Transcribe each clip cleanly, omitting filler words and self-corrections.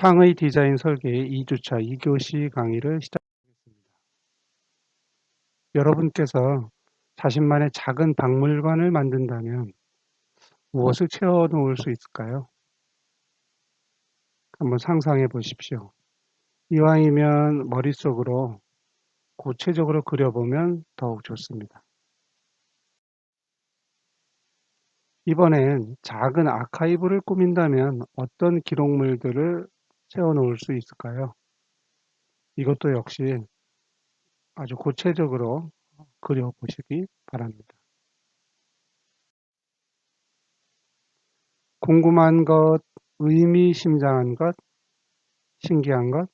창의 디자인 설계의 2주차 2교시 강의를 시작하겠습니다. 여러분께서 자신만의 작은 박물관을 만든다면 무엇을 채워 놓을 수 있을까요? 한번 상상해 보십시오. 이왕이면 머릿속으로 구체적으로 그려보면 더욱 좋습니다. 이번엔 작은 아카이브를 꾸민다면 어떤 기록물들을 채워 놓을 수 있을까요? 이것도 역시 아주 구체적으로 그려보시기 바랍니다. 궁금한 것, 의미심장한 것, 신기한 것,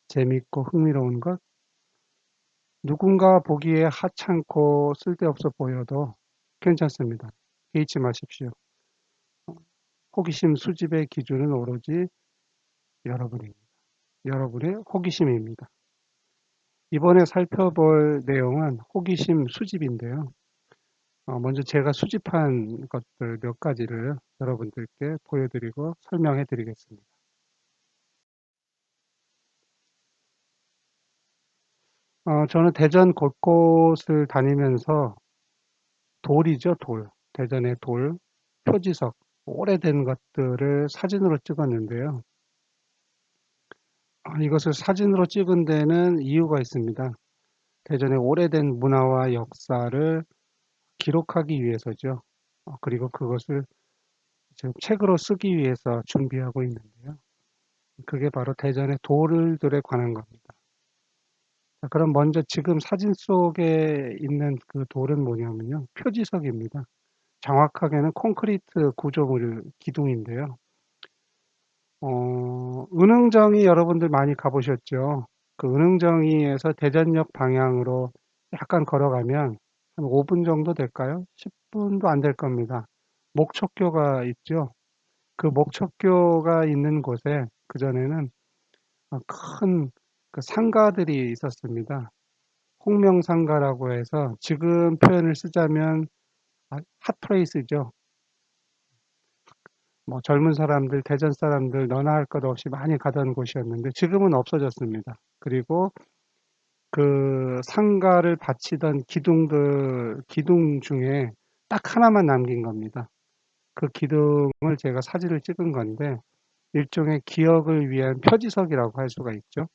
재밌고 흥미로운 것, 누군가 보기에 하찮고 쓸데없어 보여도 괜찮습니다. 개의치 마십시오. 호기심 수집의 기준은 오로지 여러분입니다. 여러분의 호기심입니다. 이번에 살펴볼 내용은 호기심 수집인데요. 먼저 제가 수집한 것들 몇 가지를 여러분들께 보여드리고 설명해 드리겠습니다. 저는 대전 곳곳을 다니면서 돌이죠, 돌. 대전의 돌, 표지석, 오래된 것들을 사진으로 찍었는데요. 이것을 사진으로 찍은 데는 이유가 있습니다. 대전의 오래된 문화와 역사를 기록하기 위해서죠. 그리고 그것을 지금 책으로 쓰기 위해서 준비하고 있는데요. 그게 바로 대전의 돌들에 관한 겁니다. 자, 그럼 먼저 지금 사진 속에 있는 그 돌은 뭐냐면요. 표지석입니다. 정확하게는 콘크리트 구조물 기둥인데요. 은흥정이 여러분들 많이 가보셨죠? 그 은흥정이에서 대전역 방향으로 약간 걸어가면 한 5분 정도 될까요? 10분도 안 될 겁니다. 목척교가 있죠? 그 목척교가 있는 곳에 그전에는 큰 그 상가들이 있었습니다. 홍명상가라고 해서 지금 표현을 쓰자면 핫플레이스죠. 뭐 젊은 사람들, 대전 사람들 너나 할 것 없이 많이 가던 곳이었는데 지금은 없어졌습니다. 그리고 그 상가를 바치던 기둥 중에 딱 하나만 남긴 겁니다. 그 기둥을 제가 사진을 찍은 건데 일종의 기억을 위한 표지석이라고 할 수가 있죠.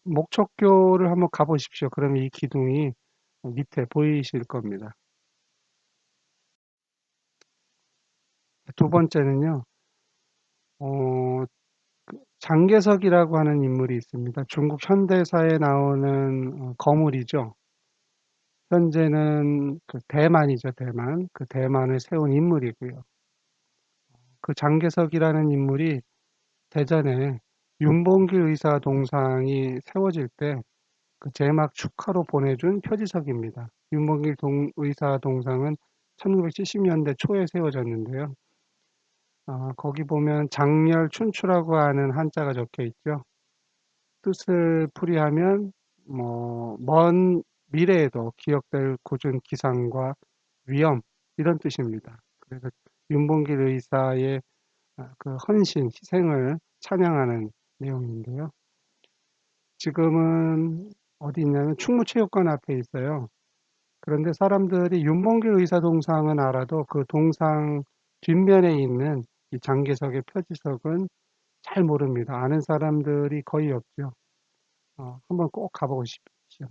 목척교를 한번 가보십시오. 그러면 이 기둥이 밑에 보이실 겁니다. 두 번째는요, 어, 장개석이라고 하는 인물이 있습니다. 중국 현대사에 나오는 거물이죠. 현재는 그 대만이죠, 대만. 그 대만을 세운 인물이고요. 그 장개석이라는 인물이 대전에 윤봉길 의사 동상이 세워질 때 그 제막 축하로 보내준 표지석입니다. 윤봉길 의사 동상은 1970년대 초에 세워졌는데요. 거기 보면 장렬 춘추라고 하는 한자가 적혀 있죠. 뜻을 풀이하면 먼 미래에도 기억될 굳은 기상과 위엄 이런 뜻입니다. 그래서 윤봉길 의사의 그 헌신, 희생을 찬양하는 내용인데요. 지금은 어디 있냐면 충무체육관 앞에 있어요. 그런데 사람들이 윤봉길 의사 동상은 알아도 그 동상 뒷면에 있는 이 장개석의 표지석은 잘 모릅니다. 아는 사람들이 거의 없죠. 한번 꼭 가보고 싶죠.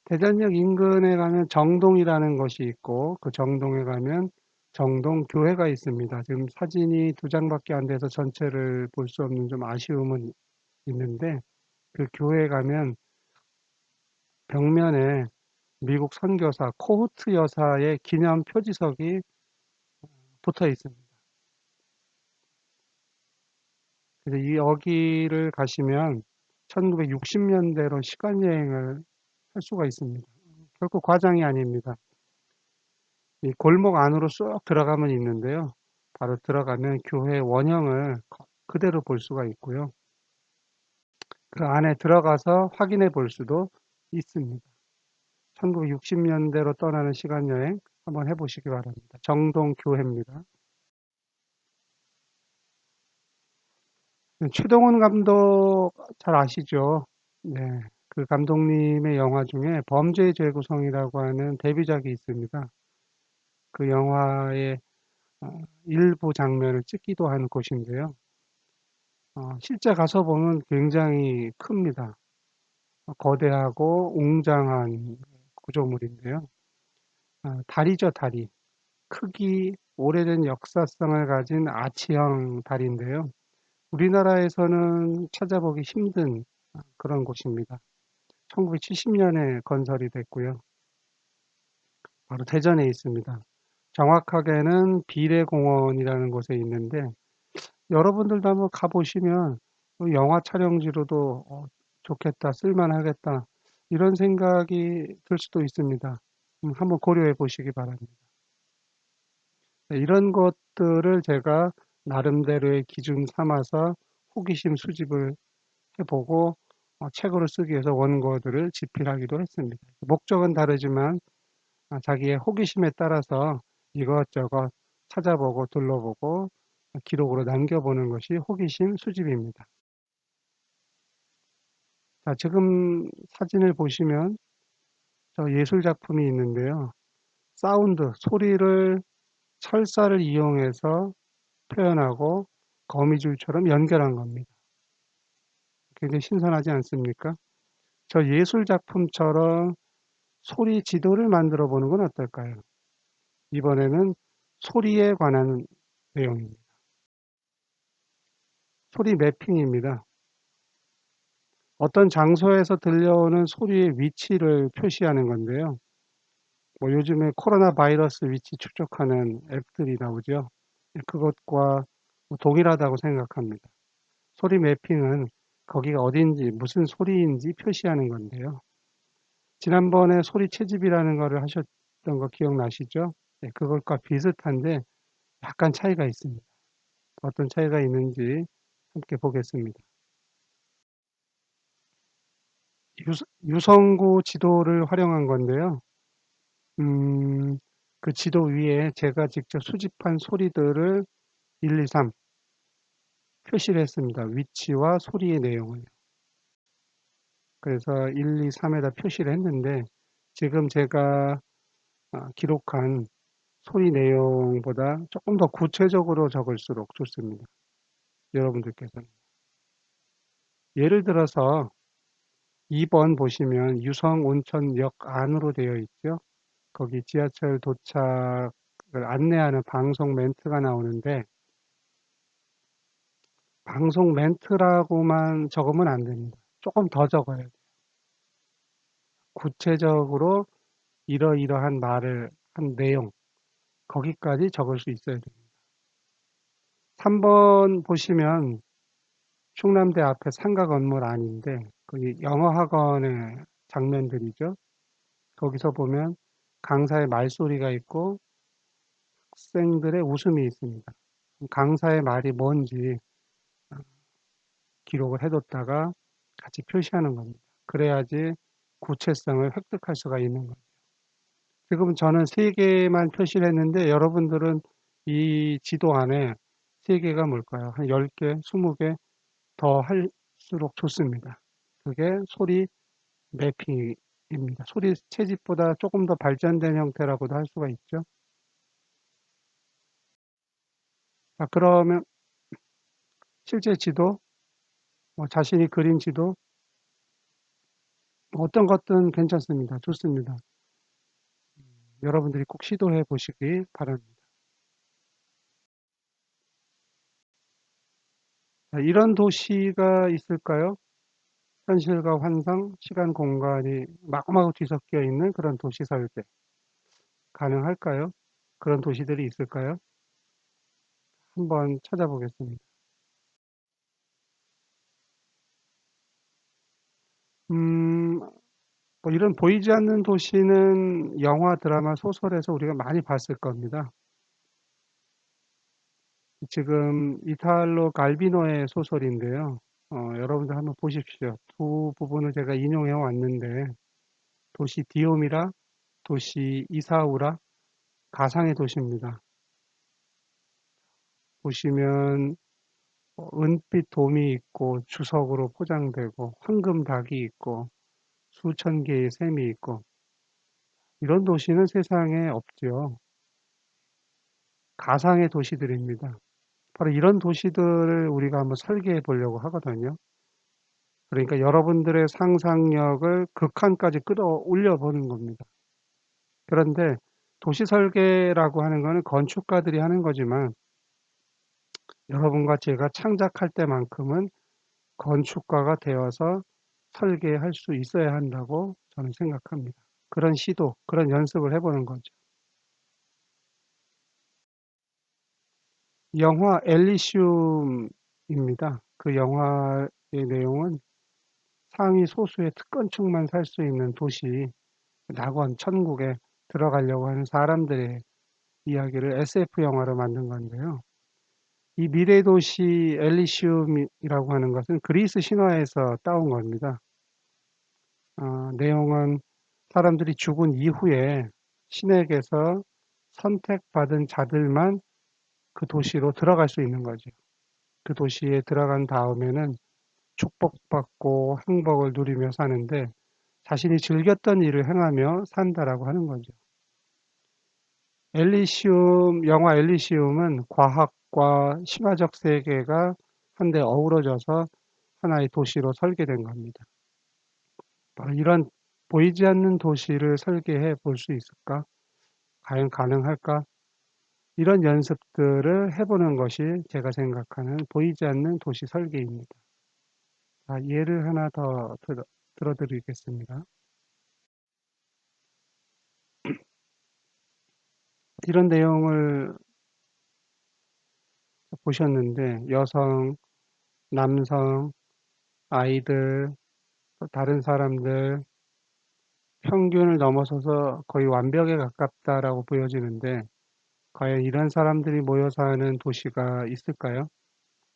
대전역 인근에 가면 정동이라는 것이 있고 그 정동에 가면 정동교회가 있습니다. 지금 사진이 두 장밖에 안 돼서 전체를 볼 수 없는 좀 아쉬움은 있는데 그 교회에 가면 벽면에 미국 선교사 코후트 여사의 기념 표지석이 붙어 있습니다. 그래서 여기를 가시면 1960년대로 시간 여행을 할 수가 있습니다. 결코 과장이 아닙니다. 이 골목 안으로 쑥 들어가면 있는데요. 바로 들어가면 교회 원형을 그대로 볼 수가 있고요. 그 안에 들어가서 확인해 볼 수도 있습니다. 1960년대로 떠나는 시간 여행 한번 해보시기 바랍니다. 정동교회입니다. 최동원 감독 잘 아시죠? 네. 그 감독님의 영화 중에 범죄의 재구성이라고 하는 데뷔작이 있습니다. 그 영화의 일부 장면을 찍기도 한 곳인데요. 실제 가서 보면 굉장히 큽니다. 거대하고 웅장한 구조물인데요. 다리죠, 다리. 크기, 오래된 역사성을 가진 아치형 다리인데요. 우리나라에서는 찾아보기 힘든 그런 곳입니다. 1970년에 건설이 됐고요. 바로 대전에 있습니다. 정확하게는 비례공원이라는 곳에 있는데 여러분들도 한번 가보시면 영화 촬영지로도 좋겠다, 쓸만하겠다 이런 생각이 들 수도 있습니다. 한번 고려해 보시기 바랍니다. 네, 이런 것들을 제가 나름대로의 기준 삼아서 호기심 수집을 해보고 책으로 쓰기 위해서 원고들을 집필하기도 했습니다. 목적은 다르지만 자기의 호기심에 따라서 이것저것 찾아보고 둘러보고 기록으로 남겨보는 것이 호기심 수집입니다. 자, 지금 사진을 보시면 저 예술 작품이 있는데요. 사운드, 소리를 철사를 이용해서 표현하고 거미줄처럼 연결한 겁니다. 굉장히 신선하지 않습니까? 저 예술 작품처럼 소리 지도를 만들어 보는 건 어떨까요? 이번에는 소리에 관한 내용입니다. 소리 매핑입니다. 어떤 장소에서 들려오는 소리의 위치를 표시하는 건데요. 뭐 요즘에 코로나 바이러스 위치 추적하는 앱들이 나오죠. 그것과 동일하다고 생각합니다. 소리 매핑은 거기가 어딘지 무슨 소리인지 표시하는 건데요. 지난번에 소리 채집이라는 거를 하셨던 거 기억나시죠? 네, 그것과 비슷한데 약간 차이가 있습니다. 어떤 차이가 있는지 함께 보겠습니다. 유성구 지도를 활용한 건데요. 음, 그 지도 위에 제가 직접 수집한 소리들을 1, 2, 3 표시를 했습니다. 위치와 소리의 내용을. 그래서 1, 2, 3에다 표시를 했는데 지금 제가 기록한 소리 내용보다 조금 더 구체적으로 적을수록 좋습니다. 여러분들께서는. 예를 들어서 2번 보시면 유성온천역 안으로 되어 있죠. 거기 지하철 도착을 안내하는 방송 멘트가 나오는데 방송 멘트라고만 적으면 안 됩니다. 조금 더 적어야 돼요. 구체적으로 이러이러한 말을 한 내용 거기까지 적을 수 있어야 됩니다. 3번 보시면 충남대 앞에 상가 건물 아닌데 거기 영어학원의 장면들이죠. 거기서 보면 강사의 말소리가 있고 학생들의 웃음이 있습니다. 강사의 말이 뭔지 기록을 해뒀다가 같이 표시하는 겁니다. 그래야지 구체성을 획득할 수가 있는 거죠. 지금 저는 3개만 표시를 했는데 여러분들은 이 지도 안에 3개가 뭘까요? 한 10개, 20개 더 할수록 좋습니다. 그게 소리 매핑입니다. 소리 채집보다 조금 더 발전된 형태라고도 할 수가 있죠. 자, 그러면 실제 지도, 자신이 그린 지도, 어떤 것든 괜찮습니다. 좋습니다. 여러분들이 꼭 시도해 보시기 바랍니다. 자, 이런 도시가 있을까요? 현실과 환상, 시간, 공간이 마구마구 뒤섞여 있는 그런 도시 설계. 가능할까요? 그런 도시들이 있을까요? 한번 찾아보겠습니다. 음, 뭐 이런 보이지 않는 도시는 영화, 드라마, 소설에서 우리가 많이 봤을 겁니다. 지금 이탈로 갈비노의 소설인데요. 여러분들 한번 보십시오. 두 부분을 제가 인용해 왔는데 도시 디오미라, 도시 이사우라 가상의 도시입니다. 보시면 은빛 돔이 있고 주석으로 포장되고 황금 닭이 있고 수천 개의 샘이 있고 이런 도시는 세상에 없죠. 가상의 도시들입니다. 바로 이런 도시들을 우리가 한번 설계해 보려고 하거든요. 그러니까 여러분들의 상상력을 극한까지 끌어올려 보는 겁니다. 그런데 도시 설계라고 하는 거는 건축가들이 하는 거지만 여러분과 제가 창작할 때만큼은 건축가가 되어서 설계할 수 있어야 한다고 저는 생각합니다. 그런 시도, 그런 연습을 해보는 거죠. 영화 엘리시움입니다. 그 영화의 내용은 상위 소수의 특권층만 살 수 있는 도시, 낙원, 천국에 들어가려고 하는 사람들의 이야기를 SF 영화로 만든 건데요. 이 미래 도시 엘리시움이라고 하는 것은 그리스 신화에서 따온 겁니다. 내용은 사람들이 죽은 이후에 신에게서 선택받은 자들만 그 도시로 들어갈 수 있는 거죠. 그 도시에 들어간 다음에는 축복받고 행복을 누리며 사는데 자신이 즐겼던 일을 행하며 산다라고 하는 거죠. 영화 엘리시움은 과학과 신화적 세계가 한데 어우러져서 하나의 도시로 설계된 겁니다. 이런 보이지 않는 도시를 설계해 볼 수 있을까? 과연 가능할까? 이런 연습들을 해보는 것이 제가 생각하는 보이지 않는 도시 설계입니다. 예를 하나 더 들어드리겠습니다. 이런 내용을 보셨는데 여성, 남성, 아이들, 또 다른 사람들 평균을 넘어서서 거의 완벽에 가깝다라고 보여지는데 과연 이런 사람들이 모여 사는 도시가 있을까요?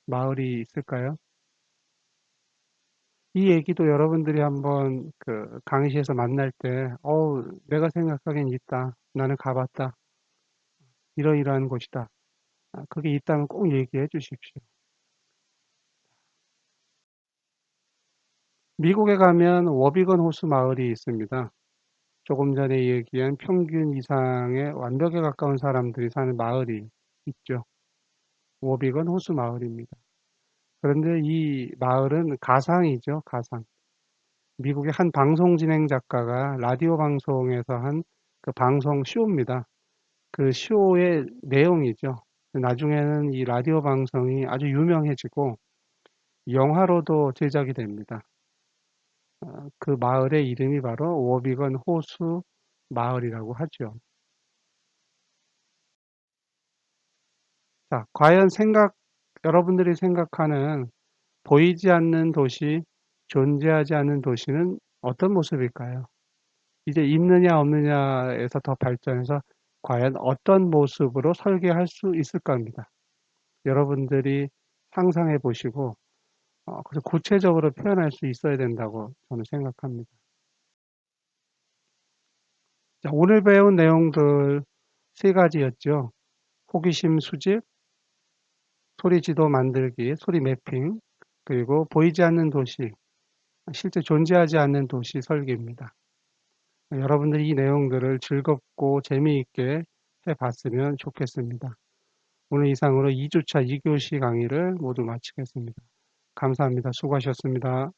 마을이 있을까요? 이 얘기도 여러분들이 한번 그 강의실에서 만날 때, 내가 생각하기엔 있다. 나는 가봤다. 이러이러한 곳이다. 그게 있다면 꼭 얘기해 주십시오. 미국에 가면 워비건 호수 마을이 있습니다. 조금 전에 얘기한 평균 이상의 완벽에 가까운 사람들이 사는 마을이 있죠. 워비건 호수 마을입니다. 그런데 이 마을은 가상이죠, 가상. 미국의 한 방송 진행 작가가 라디오 방송에서 한 그 방송 쇼입니다. 그 쇼의 내용이죠. 나중에는 이 라디오 방송이 아주 유명해지고 영화로도 제작이 됩니다. 그 마을의 이름이 바로 워비건 호수 마을이라고 하죠. 자, 과연 여러분들이 생각하는 보이지 않는 도시, 존재하지 않는 도시는 어떤 모습일까요? 이제 있느냐 없느냐에서 더 발전해서 과연 어떤 모습으로 설계할 수 있을 겁니다. 여러분들이 상상해 보시고 그래서 구체적으로 표현할 수 있어야 된다고 저는 생각합니다. 자, 오늘 배운 내용들 세 가지였죠. 호기심 수집, 소리 지도 만들기, 소리 매핑, 그리고 보이지 않는 도시, 실제 존재하지 않는 도시 설계입니다. 여러분들이 이 내용들을 즐겁고 재미있게 해봤으면 좋겠습니다. 오늘 이상으로 2주차 2교시 강의를 모두 마치겠습니다. 감사합니다. 수고하셨습니다.